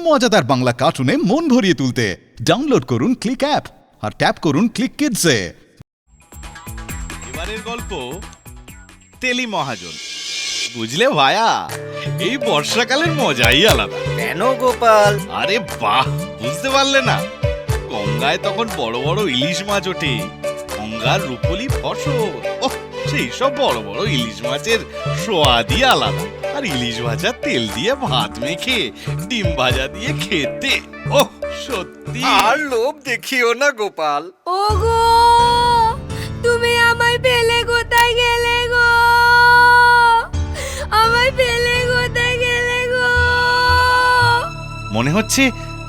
মজাদার বাংলা কার্টুনে মন ভরিয়ে তুলতে ডাউনলোড করুন ক্লিক অ্যাপ আর ট্যাপ করুন ক্লিক কিডসে। এবারের গল্প তেলি মহাজন। বুঝলে ভায়া, এই বর্ষাকালের মজাই আলাদা। কেন গোপাল? আরে বাহ, বুঝতে পারলে না? গঙ্গায় তখন বড় বড় ইলিশ মাছ ওঠে, গঙ্গার রূপলি ফসল। ওহ, সেই সব বড় বড় ইলিশ মাছের স্বাদই আলাদা। আর ইলিশ ভাজা তেল দিয়ে ভাত মেখে ডিম ভাজা দিয়ে খেতে, ওহ সত্যি। আর লোভ দেখিও না গোপাল। ওগো, তুমি আমায় ফেলে কোথায় গেলে গো? আমায় ফেলে কোথায় গেলে গো? মনে হচ্ছে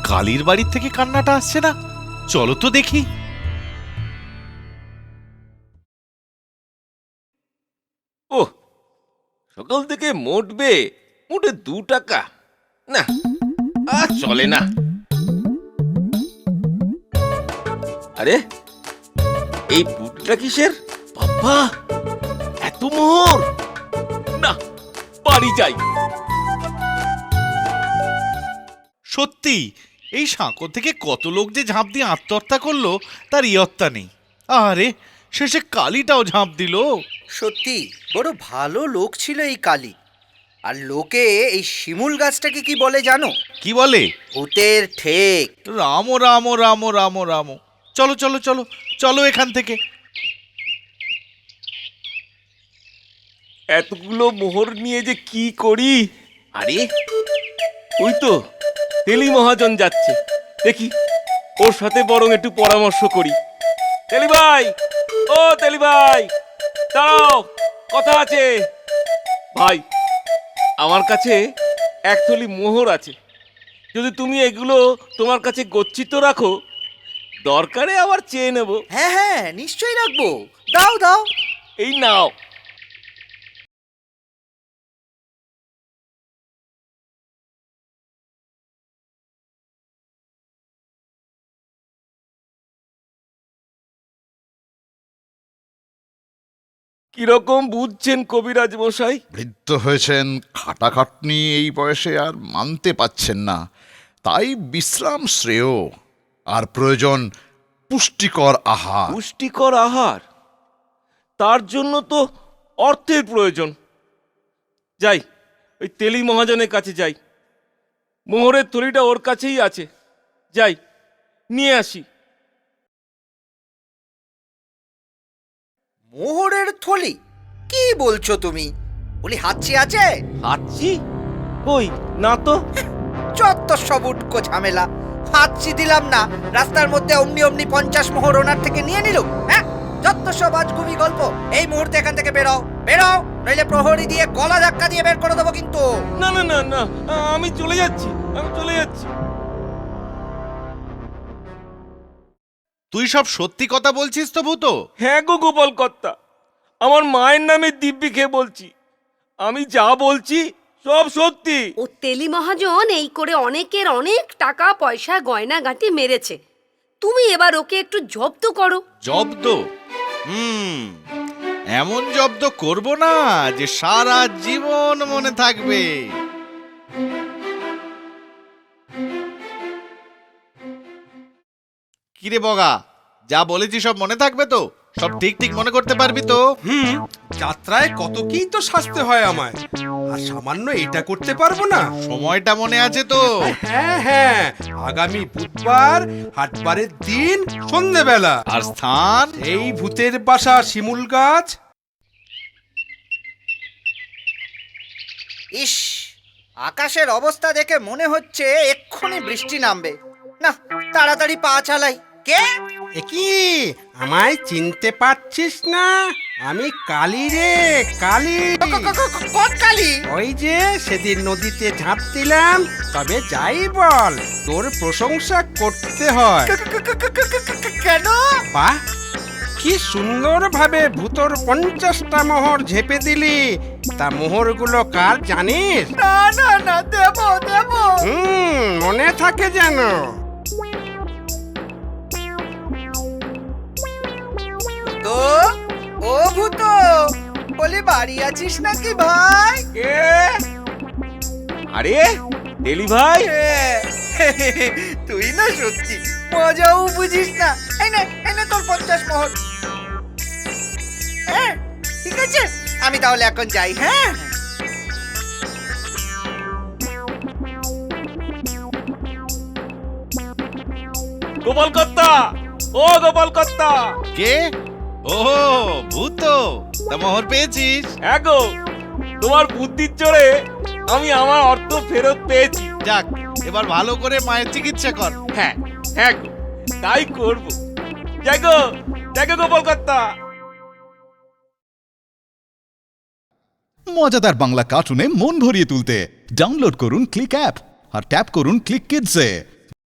কালীর বাড়ির থেকে কান্নাটা আসছে না? চলো তো দেখি। ও, সকাল থেকে মোটবে মোটে 2 টাকা না, আর চলে না। আরে এই বুটটা কিসের? বাবা, এত মোহর! না, বাড়ি যাই। সত্যি এই সাঁকো থেকে কত লোক যে ঝাঁপ দিয়ে আত্মহত্যা করলো তার ইয়ত্তা নেই। আরে শেষে কালীটাও ঝাঁপ দিল। সত্যি বড় ভালো লোক ছিল এই কালী। আর লোকে এই শিমুল গাছটাকে কি বলে জানো? কি বলে? ভূতের ঠেক। রাম রাম রাম রাম রাম। চলো চলো চলো চলো এখান থেকে। এতগুলো মোহর নিয়ে যে কি করি। আরে ওই তো তেলি মহাজন যাচ্ছে, দেখি ওর সাথে বরং একটু পরামর্শ করি। তেলি ভাই, ও তেলি ভাই, দাঁড়াও, কথা আছে। ভাই, আমার কাছে 1 থলি মোহর আছে, যদি তুমি এগুলো তোমার কাছে গচ্ছিত রাখো, দরকারে আবার চেয়ে নেব। হ্যাঁ হ্যাঁ, নিশ্চয়ই রাখবো। দাও দাও। এই নাও। কিরকম বুঝছেন কবিরাজ মশাই? বৃদ্ধ হয়েছেন, খাটাখাটনি এই বয়সে আর মানতে পাচ্ছেন না, তাই বিশ্রাম শ্রেয়। আর প্রয়োজন পুষ্টিকর আহার। পুষ্টিকর আহার, তার জন্য তো অর্থের প্রয়োজন। যাই, ওই তেলি মহাজনের কাছে যাই। মোহরের থলিটা ওর কাছেই আছে, যাই নিয়ে আসি। মোহরের থলি? কি বলছো তুমি? বলি হাঁচি আছে? হাঁচি? কই না তো। যত সব উটকো ঝামেলা। হাঁচি দিলাম না, রাস্তার মধ্যে অমনি অমনি 50 মোহর ওনার থেকে নিয়ে নিল। হ্যাঁ, যত সব আজগুবি গল্প। এই মুহূর্তে এখান থেকে বেরো বেরো, নইলে প্রহরী দিয়ে গলা ধাক্কা দিয়ে বের করে দেবো কিন্তু। না না না না, আমি চলে যাচ্ছি, আমি চলে যাচ্ছি। তুই সব সত্যি কথা বলছিস তো ভূত? হ্যাঁ গো গোপাল কর্তা, আমার মায়ের নামে দিব্যি খেয়ে বলছি, আমি যা বলছি সব সত্যি। ও তেলি মহাজন এই করে অনেকের অনেক টাকা পয়সা গয়না গাঁটি মেরেছে। তুমি এবার ওকে একটু জব্দ করো। জব্দ? এমন জব্দ করব না যে সারা জীবন মনে থাকবে। কিরে বগা, যা বলেছি সব মনে থাকবে তো? সব ঠিক ঠিক মনে করতে পারবি তো? যাত্রায় কত কি তো সাজতে হয় আমায়, আর সামান্য এটা করতে পারবো না? সময়টা মনে আছে তো? হ্যাঁ হ্যাঁ, আগামী বুধবার হাটবারের দিন সন্ধেবেলা। আর স্থান? এই ভূতের বাসা শিমুল গাছ। ইস, আকাশের অবস্থা দেখে মনে হচ্ছে এক্ষুনি বৃষ্টি নামবে। না, তাড়াতাড়ি পা চালাই। কে? কি আমায় চিনতে পারছিস না? আমি কালী রে, কালী। কোন কালী? ওই যে সেদিন নদীতে ঝাঁপ দিলাম। তবে যাই বল, তোর প্রশংসা করতে হয়। কেন? বাহ, কি সুন্দর ভাবে ভূতর 50টা মোহর ঝেপে দিলি। তা মোহরগুলো কার জানিস? না না না, দেবো দেবো। মনে থাকে যেন। তো ও ভূত, বলি বাড়ি আছিস নাকি ভাই? কে? আরে তেলি ভাই, এ, তুই না সত্যি মজাও বুঝিস না। এই নে তোর 50 মোহর। হ্যাঁ ঠিক আছে, আমি তাহলে এখন যাই। হ্যাঁ গোপাল কর্তা, ও গোপাল কর্তা। কে? ও ভূত তো। তা মোহর পেয়েছিস? হ্যাঁ গো, তোমার বুদ্ধির জোরে আমি আমার অর্থ ফেরত পেয়েছি। যাক, এবার ভালো করে মায়ের চিকিৎসা কর। হ্যাঁ হ্যাঁ গো, তাই করব। দেখো দেখো গোপাল কর্তা। মজাদার বাংলা কার্টুনে মন ভরিয়ে তুলতে ডাউনলোড করুন ক্লিক অ্যাপ আর ট্যাপ করুন ক্লিক কিডসে।